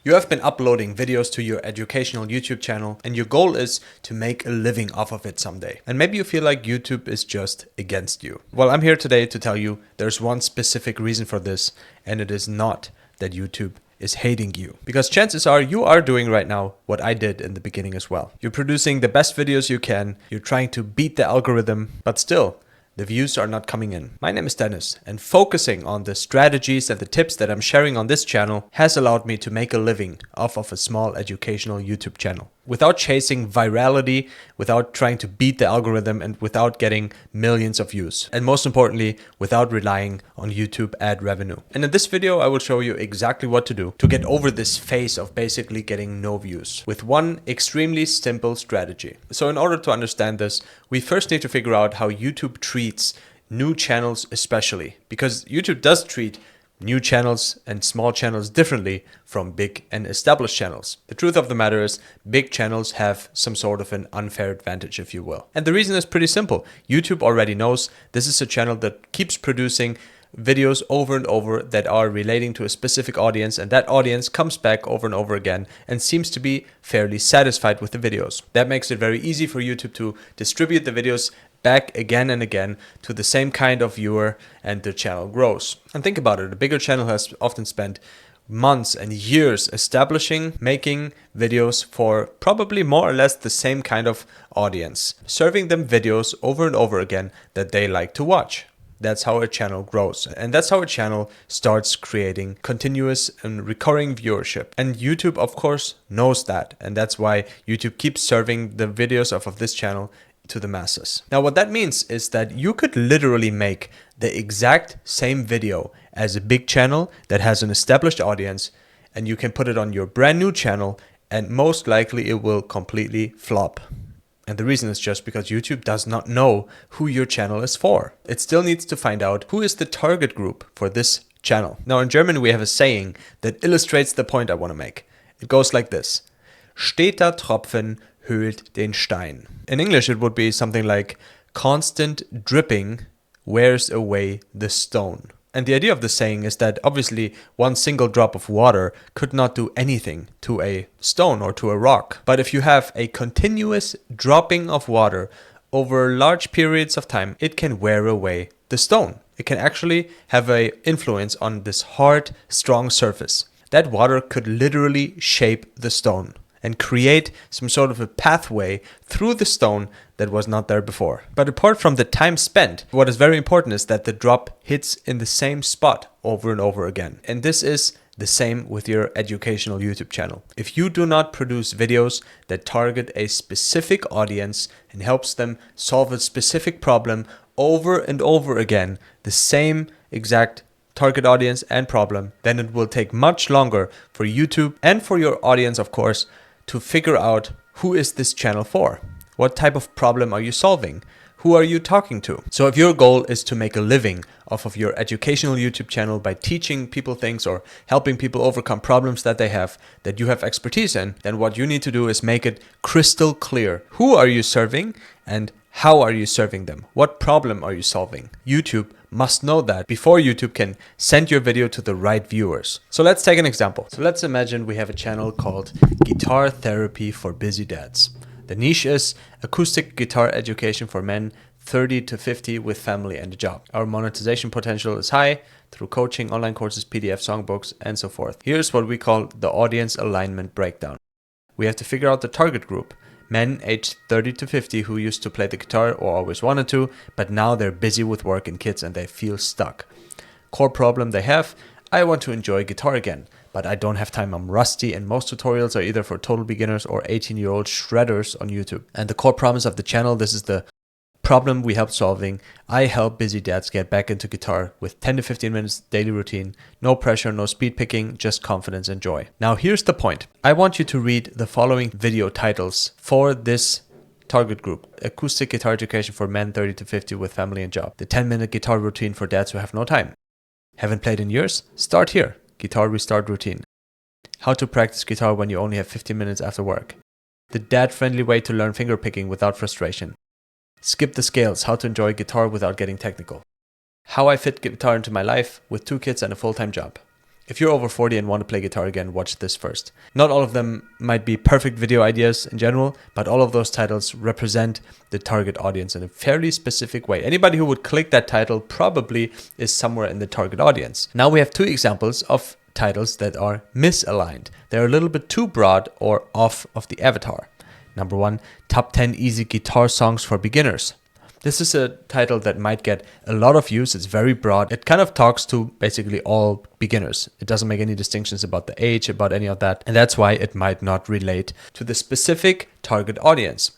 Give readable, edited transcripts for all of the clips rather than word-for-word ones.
You have been uploading videos to your educational YouTube channel and your goal is to make a living off of it someday. And maybe you feel like YouTube is just against you. Well, I'm here today to tell you there's one specific reason for this, and it is not that YouTube is hating you. Because chances are you are doing right now what I did in the beginning as well. You're producing the best videos you can, you're trying to beat the algorithm, but still, the views are not coming in. My name is Dennis, and focusing on the strategies and the tips that I'm sharing on this channel has allowed me to make a living off of a small educational YouTube channel. Without chasing virality, without trying to beat the algorithm, and without getting millions of views. And most importantly, without relying on YouTube ad revenue. And in this video, I will show you exactly what to do to get over this phase of basically getting no views with one extremely simple strategy. So in order to understand this, we first need to figure out how YouTube treats new channels especially, because YouTube does treat new channels and small channels differently from big and established channels. The truth of the matter is big channels have some sort of an unfair advantage, if you will. And the reason is pretty simple. YouTube already knows this is a channel that keeps producing videos over and over that are relating to a specific audience, and that audience comes back over and over again and seems to be fairly satisfied with the videos. That makes it very easy for YouTube to distribute the videos back again and again to the same kind of viewer, and the channel grows. And think about it, a bigger channel has often spent months and years establishing, making videos for probably more or less the same kind of audience, serving them videos over and over again that they like to watch. That's how a channel grows. And that's how a channel starts creating continuous and recurring viewership. And YouTube, of course, knows that. And that's why YouTube keeps serving the videos of this channel to the masses. Now, what that means is that you could literally make the exact same video as a big channel that has an established audience, and you can put it on your brand new channel, and most likely it will completely flop. And the reason is just because YouTube does not know who your channel is for. It still needs to find out who is the target group for this channel. Now, in German, we have a saying that illustrates the point I want to make. It goes like this: Steter Tropfen höhlt den Stein. In English, it would be something like constant dripping wears away the stone. And the idea of the saying is that obviously one single drop of water could not do anything to a stone or to a rock. But if you have a continuous dropping of water over large periods of time, it can wear away the stone. It can actually have an influence on this hard, strong surface. That water could literally shape the stone and create some sort of a pathway through the stone that was not there before. But apart from the time spent, what is very important is that the drop hits in the same spot over and over again. And this is the same with your educational YouTube channel. If you do not produce videos that target a specific audience and helps them solve a specific problem over and over again, the same exact target audience and problem, then it will take much longer for YouTube and for your audience, of course, to figure out who is this channel for. What type of problem are you solving? Who are you talking to? So if your goal is to make a living off of your educational YouTube channel by teaching people things or helping people overcome problems that they have, that you have expertise in, then what you need to do is make it crystal clear. Who are you serving and how are you serving them? What problem are you solving? YouTube must know that before YouTube can send your video to the right viewers. So let's take an example. So let's imagine we have a channel called Guitar Therapy for Busy Dads. The niche is acoustic guitar education for men 30 to 50 with family and a job. Our monetization potential is high through coaching, online courses, PDF, songbooks, and so forth. Here's what we call the audience alignment breakdown. We have to figure out the target group. Men aged 30 to 50 who used to play the guitar or always wanted to, but now they're busy with work and kids and they feel stuck. Core problem they have: I want to enjoy guitar again, but I don't have time, I'm rusty, and most tutorials are either for total beginners or 18-year-old shredders on YouTube. And the core promise of the channel, this is the problem we help solving. I help busy dads get back into guitar with 10 to 15 minutes daily routine. No pressure, no speed picking, just confidence and joy. Now here's the point. I want you to read the following video titles for this target group: acoustic guitar education for men 30 to 50 with family and job. The 10-minute guitar routine for dads who have no time. Haven't played in years? Start here. Guitar restart routine. How to practice guitar when you only have 15 minutes after work. The dad-friendly way to learn finger picking without frustration. Skip the scales, how to enjoy guitar without getting technical. How I fit guitar into my life with 2 kids and a full-time job. If you're over 40 and want to play guitar again, watch this first. Not all of them might be perfect video ideas in general, but all of those titles represent the target audience in a fairly specific way. Anybody who would click that title probably is somewhere in the target audience. Now we have 2 examples of titles that are misaligned. They're a little bit too broad or off of the avatar. Number 1, Top 10 Easy Guitar Songs for Beginners. This is a title that might get a lot of views. It's very broad. It kind of talks to basically all beginners. It doesn't make any distinctions about the age, about any of that. And that's why it might not relate to the specific target audience.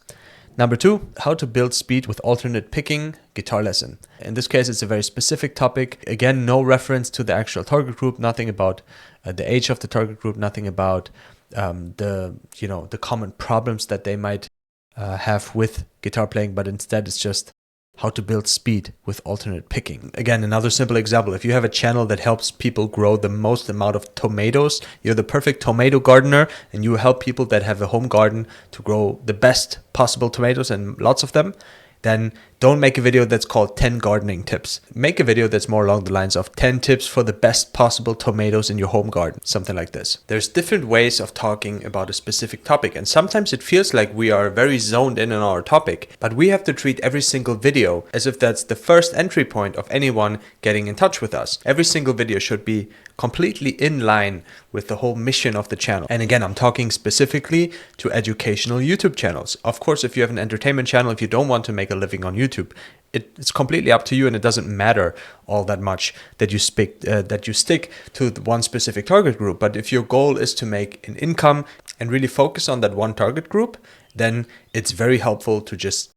Number 2, How to Build Speed with Alternate Picking Guitar Lesson. In this case, it's a very specific topic. Again, no reference to the actual target group, nothing about the age of the target group, nothing about the common problems that they might have with guitar playing, but instead it's just how to build speed with alternate picking. Again, another simple example. If you have a channel that helps people grow the most amount of tomatoes, you're the perfect tomato gardener, and you help people that have a home garden to grow the best possible tomatoes and lots of them, then don't make a video that's called 10 gardening tips. Make a video that's more along the lines of 10 tips for the best possible tomatoes in your home garden, something like this. There's different ways of talking about a specific topic, and sometimes it feels like we are very zoned in on our topic, but we have to treat every single video as if that's the first entry point of anyone getting in touch with us. Every single video should be completely in line with the whole mission of the channel. And again, I'm talking specifically to educational YouTube channels. Of course, if you have an entertainment channel, if you don't want to make a living on YouTube, it's completely up to you, and it doesn't matter all that much that you stick to the one specific target group. But if your goal is to make an income and really focus on that one target group, then it's very helpful to just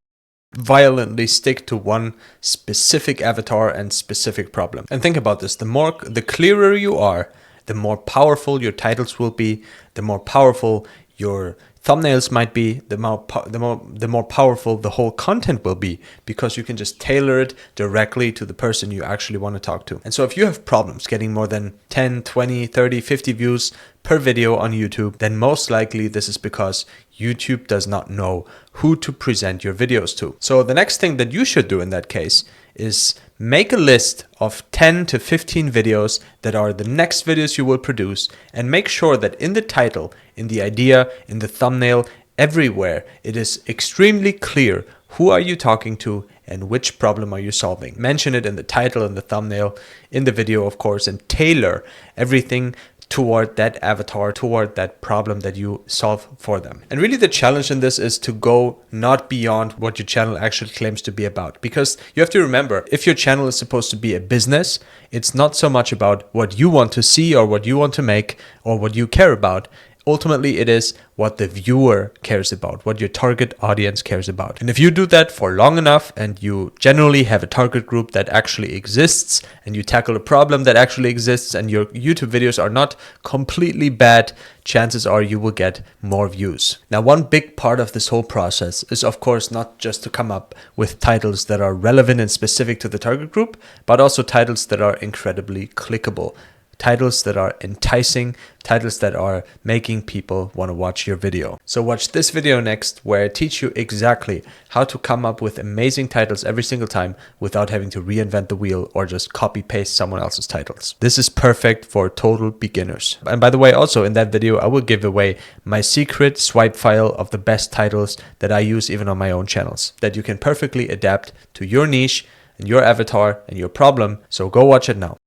violently stick to one specific avatar and specific problem. And think about this: the clearer you are, the more powerful your titles will be, the more powerful your thumbnails might be, the more powerful the whole content will be, because you can just tailor it directly to the person you actually want to talk to. And so if you have problems getting more than 10, 20, 30, 50 views per video on YouTube, then most likely this is because YouTube does not know who to present your videos to. So the next thing that you should do in that case is make a list of 10 to 15 videos that are the next videos you will produce, and make sure that in the title, in the idea, in the thumbnail, everywhere, it is extremely clear who are you talking to and which problem are you solving. Mention it in the title and the thumbnail, in the video, of course, and tailor everything toward that avatar, toward that problem that you solve for them. And really the challenge in this is to go not beyond what your channel actually claims to be about. Because you have to remember, if your channel is supposed to be a business, it's not so much about what you want to see or what you want to make or what you care about. Ultimately, it is what the viewer cares about, what your target audience cares about. And if you do that for long enough, and you generally have a target group that actually exists, and you tackle a problem that actually exists, and your YouTube videos are not completely bad, chances are you will get more views. Now, one big part of this whole process is, of course, not just to come up with titles that are relevant and specific to the target group, but also titles that are incredibly clickable. Titles that are enticing, titles that are making people want to watch your video. So watch this video next, where I teach you exactly how to come up with amazing titles every single time without having to reinvent the wheel or just copy paste someone else's titles. This is perfect for total beginners. And by the way, also in that video, I will give away my secret swipe file of the best titles that I use even on my own channels, that you can perfectly adapt to your niche and your avatar and your problem. So go watch it now.